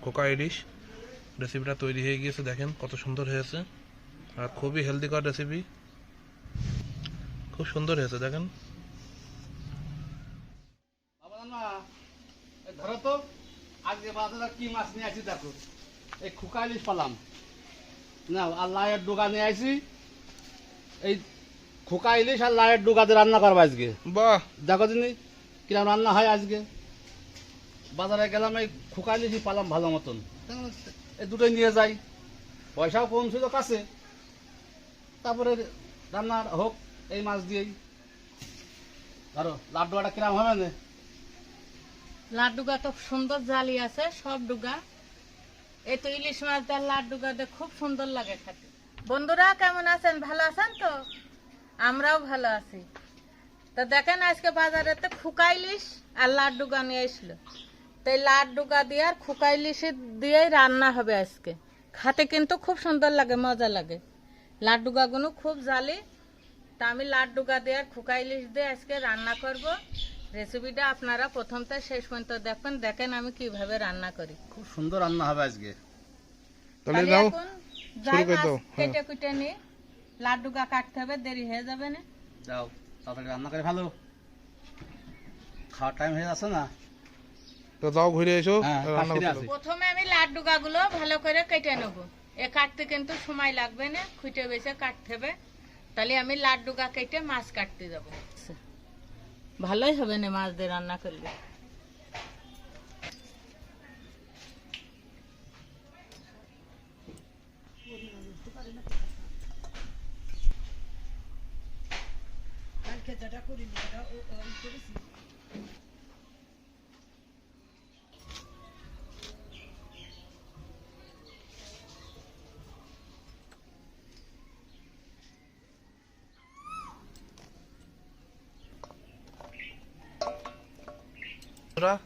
Coca ইলিশ রেসিপিটা তৈরি হয়ে গিয়েছে। দেখেন কত সুন্দর হয়েছে, আর খুবই হেলদিকর রেসিপি, খুব সুন্দর হয়েছে। দেখেন ধরো তো আজকে বাজারে কি মাছ নিয়ে আসি দেখো। এই খোকা ইলিশ পালাম না, আর লাইয়ের ডোকা নিয়ে আসি। এই খোকা ইলিশ আর লাইয়ের ডোকাতে রান্না করবো আজকে। বাহ, দেখো দিনি কিরম রান্না হয় আজকে। বাজারে গেলাম, এই খোকা ইলিশই পালাম ভালো মতন, এই দুটোই নিয়ে যাই, পয়সাও কম ছিল কাছে। তারপরে রান্না হোক এই মাছ দিয়েই। ধরো লাড্ডুটা কিরম হবে না? লাড্ডুগা তো সুন্দর জালি আছে সব ডুগা। এই তো ইলিশ মাছ দেওয়ার লাড্ডুগা খুব সুন্দর লাগে খেতে। বন্ধুরা কেমন আছেন? ভালো আছেন তো? আমরাও ভালো আছি। তো দেখেন আজকে বাজারে তো খোকা ইলিশ আর লাড্ডুগা নিয়ে এসলো। তো এই লাড্ডুগা দিয়ে আর খোকা ইলিশ দিয়েই রান্না হবে আজকে। খেতে কিন্তু খুব সুন্দর লাগে, মজা লাগে। লাড্ডুগা গুলো খুব জালি, তা আমি লাড্ডুগা দিয়ে আর খোকা ইলিশ দিয়ে আজকে রান্না করব। রেসিপিটা আপনারা প্রথম থেকে শেষ পর্যন্ত দেখবেন। দেখেন আমি কিভাবে রান্না করি। খুব সুন্দর রান্না হবে আজকে। তাহলে তাহলে যাও এখন শুরু করে দাও। কেটে কুটে নিয়ে লাড্ডুগা কাটতে হবে, দেরি হয়ে যাবে না। যাও তাড়াতাড়ি রান্না করে ভালো, খাওয়ার টাইম হয়ে যাচ্ছে না। তো যাও ঘুরে এসো, হ্যাঁ, রান্না কাশিরে করতে আছে। দাও। প্রথমে আমি লাড্ডুগা গুলো ভালো করে কেটে নেব। এ কাটতে কিন্তু সময় লাগবে না, খুঁটে বেছে কাটতে হবে। তাহলে আমি লাড্ডুগা কেটে মাছ কাটতে যাব। ভালোই হবে না মাছ দিয়ে রান্না করলে।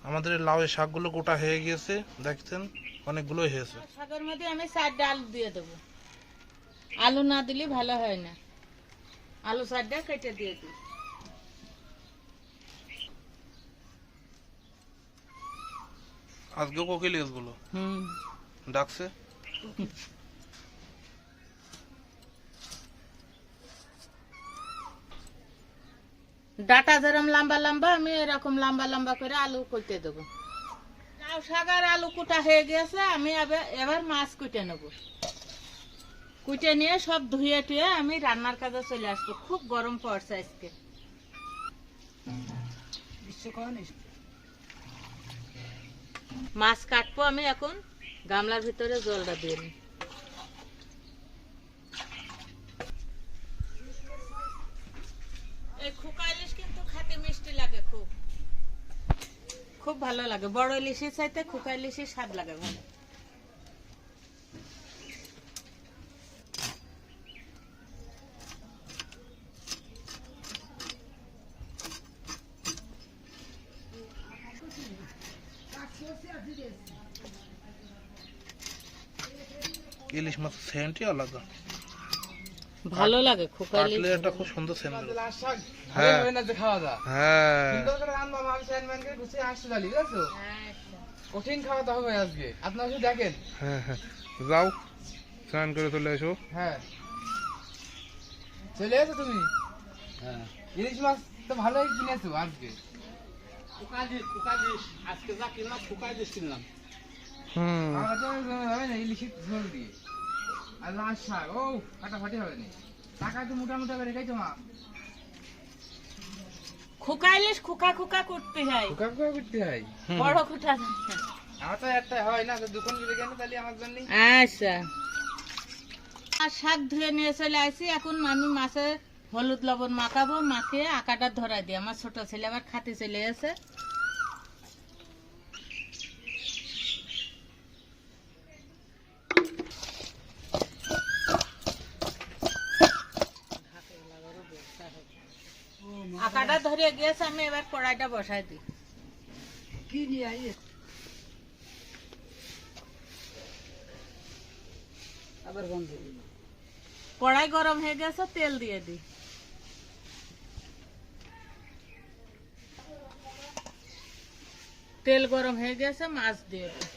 আমাদের লাউয়ের শাকগুলো গোটা হয়ে গিয়েছে, দেখছেন অনেকগুলোই হয়েছে। শাকের মধ্যে আমি 4টা আলু দিয়ে দেবো। আলু না দিলে ভালো হয় না, আলু 4টা কেটে দিয়ে দিই। আজকেও কোকিল গুলো ডাকছে। ডাটা যেরকম লম্বা লম্বা, আমি এরকম লম্বা লম্বা করে আলু কেটে দেবো। লাউ শাক আর আলু কুটা হয়ে গেছে, আমি এবার মাছ কুটে নেব। কুটে নিয়ে সব ধুয়ে টুয়ে আমি রান্নার কাজে চলে আসবো। খুব গরম পড়ছে আজকে। মাছ কাটবো আমি এখন। গামলার ভিতরে জলটা দিয়ে নিই। এই খোকা ইলিশ কিন্তু খেতে মিষ্টি লাগে, খুব খুব ভালো লাগে। বড় ইলিশের চাইতে খোকা ইলিশের স্বাদ লাগে ভালো। ইলিশ মাছ সেন্টই আলাদা, ভালো লাগে খোকা ইলিশ। কাটলে একটা খুব সুন্দর সেন্ট। হ্যাঁ খাওয়া দাওয়া হ্যাঁ, সুন্দর করে রান্না আমি চেয়ারম্যানকে গুছিয়ে আসতে জানি, বুঝছো? কঠিন খাওয়া দাওয়া হবে আজকে, আপনারা শুধু দেখেন। হ্যাঁ হ্যাঁ, যাও স্নান করে চলে এসো। হ্যাঁ চলে এসো তুমি। হ্যাঁ ইলিশ মাছ তো ভালোই কিনেছো আজকে। আজকে যা কিনলাম শুকাই ইলিশ কিনলাম। হবে না ইলিশের ঝোল দিয়ে আর লাল শাক, ও ফাটাফাটি হবে না। টাকা তো মোটামুটি করে রেখেছো মা। খোকা ইলিশ খোকা খোকা করতে হয়, শুকা শুকা করতে হয়, বড় খুঁটা। আমার তো একটা হয় না, তো দোকান করে কেন তাহলে আমার জন্য। আচ্ছা, আর শাক ধুয়ে নিয়ে চলে আসি। এখন আমি মাছে হলুদ লবণ মাখাবো, মাখিয়ে আকাটা ধরাই দিই। আমার ছোট ছেলে আবার খাতে চলে গেছে। আকাটা ধরে গিয়েছে, আমি এবার কড়াইটা বসাই দিই। আবার গন্ধ কড়াই গরম হয়ে গেছে, তেল দিয়ে দিই। তেল গরম হয়ে গেছে, মাছ দিয়ে দিই।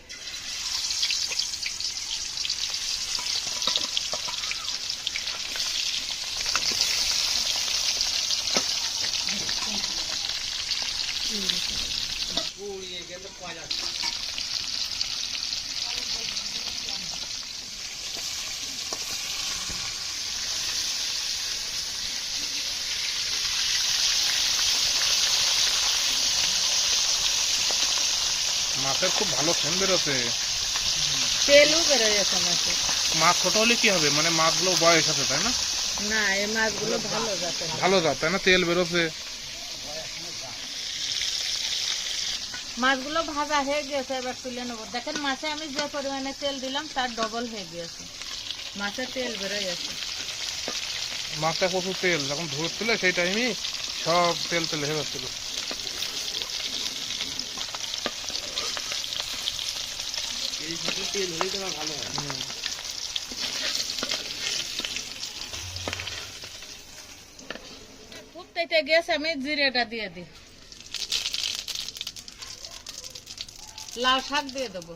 মাছের খুব ভালো সেন বেরোছে। তেলও বেরোয় গেছে মাছে। মাছ ছোট হলে কি হবে, মানে মাছগুলো বয়স আছে তাই না? না, এই মাছগুলো ভালো জাতের। ভালো জাত তাই না, তেল বেরোছে। মাছগুলো ভাজা হয়ে গেছে, এবার তুলে নেবো। দেখেন মাছে আমি যে পরিমাণে তেল দিলাম তার ডবল হয়ে গিয়েছে, মাছে তেল বেরোয় গেছে। মাছটা প্রচুর তেল, যখন ধরছিল সেই টাইমে সব তেল তেল হয়ে যাচ্ছিল। তেল হলেই তোমার ভালো হয়। ফুটতে গেছে, আমি জিরেটা দিয়ে দিই। লাউ শাক দিয়ে দেবো।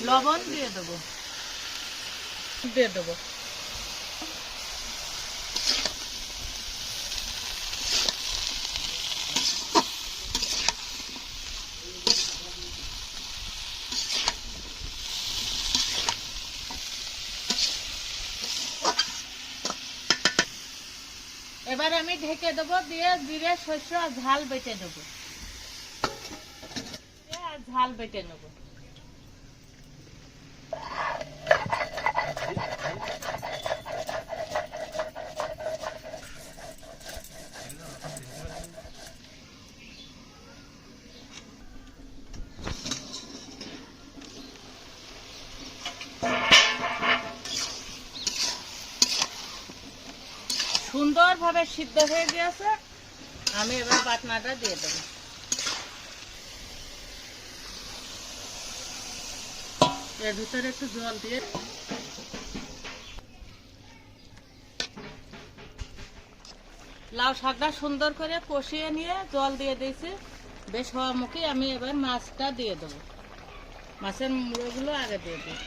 লবণ দিয়ে দেবো, দিয়ে দেবো। এবার আমি ঢেকে দেবো, দিয়ে জিরে শস্য আর ঝাল বেটে দেবো, আর ঝাল বেটে নেবো। সুন্দরভাবে সিদ্ধ হয়ে গিয়েছে, আমি এবার বাটনাটা দিয়ে দেবো। এর ভিতরে একটু জল দিয়ে লাউ শাকটা সুন্দর করে কষিয়ে নিয়ে জল দিয়ে দিয়েছি, বেশ হওয়া মুখে আমি এবার মাছটা দিয়ে দেবো। মাছের মুড়োগুলো আগে দিয়ে দিই।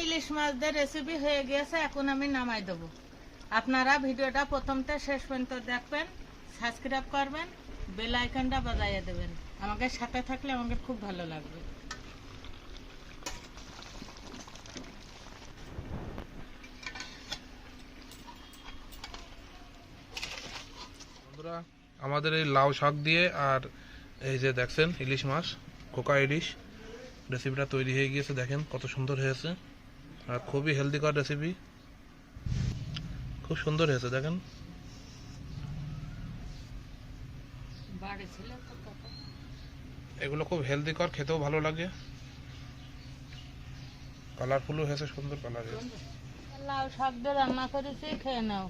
ইলিশ মাছ দিয়ে রেসিপি হয়ে গিয়েছে, এখন আমি নামাই দেবো। আপনারা ভিডিওটা প্রথমটা শেষ পর্যন্ত দেখবেন, সাবস্ক্রাইব করবেন, বেল আইকনটা বাজাইয়ে দেবেন। আমাকে সাথে থাকলে আমাকে খুব ভালো লাগবে। বন্ধুরা, আমাদের এই লাউ শাক দিয়ে আর এই যে দেখছেন ইলিশ মাছ, কোকা ইলিশ রেসিপিটা তৈরি হয়ে গিয়েছে। দেখেন কত সুন্দর হয়েছে, আর খুবই হেলদিকর রেসিপি, খুব সুন্দর হয়েছে। দেখেন এগুলো খুব হেলদিকর, খেতেও ভালো লাগে, কালারফুলও হয়েছে, সুন্দর কালার হয়েছে। লাউ শাক দিয়ে রান্না করেছি, খেয়ে নাও।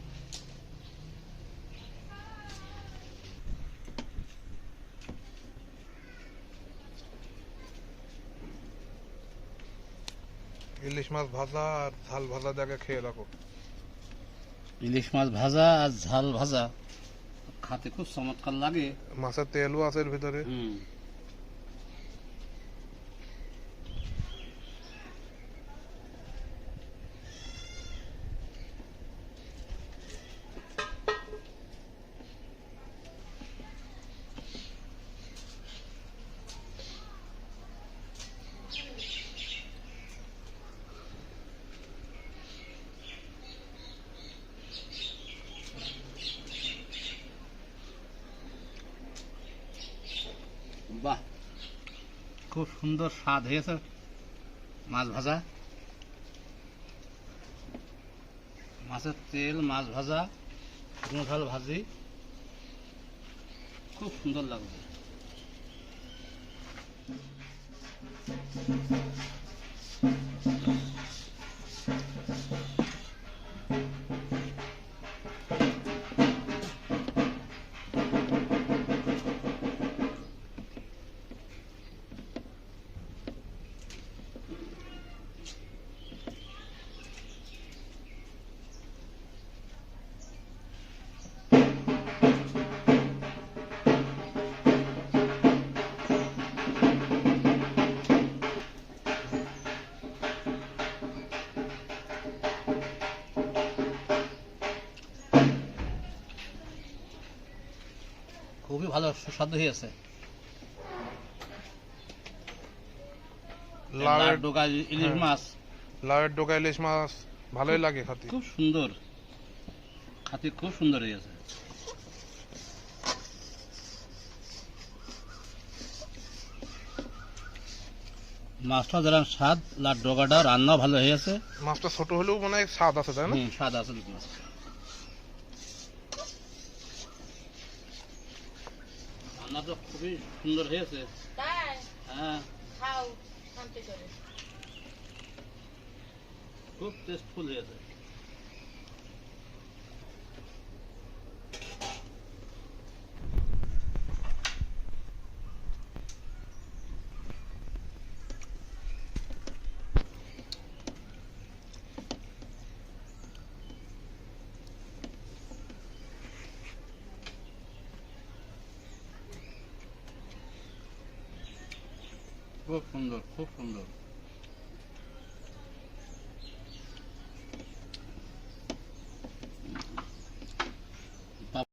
ইলিশ মাছ ভাজা আর ঝাল ভাজা দেখে খেয়ে রাখো। ইলিশ মাছ ভাজা আর ঝাল ভাজা খাতে খুব চমৎকার লাগে। মাছের তেলও আছে এর ভিতরে। বাহ, খুব সুন্দর স্বাদ হয়েছে। মাছ ভাজা, মাছের তেল, মাছ ভাজা, শুকনো ঝাল ভাজি, খুব সুন্দর লাগবে। ভালো সুস্বাদু হয়েছে। লাউয়ের ডোকা ইলিশ হ্যাঁ। মাছ লাউয়ের ডোকা ইলিশ মাছ ভালোই লাগে খাতে। খুব সুন্দর, খাতে খুব সুন্দর হয়েছে। মাছটা যারা স্বাদ, লাট ডোকাটা রান্না ভালো হয়েছে। মাছটা ছোট হলেও মনে হয় স্বাদ আছে, তাই না? স্বাদ আছে মাছ। রান্নাটা খুবই সুন্দর হয়েছে। তাই হ্যাঁ, খাও শান্তি করে। খুব টেস্টফুল হয়েছে। খুব সুন্দর, খুব সুন্দর।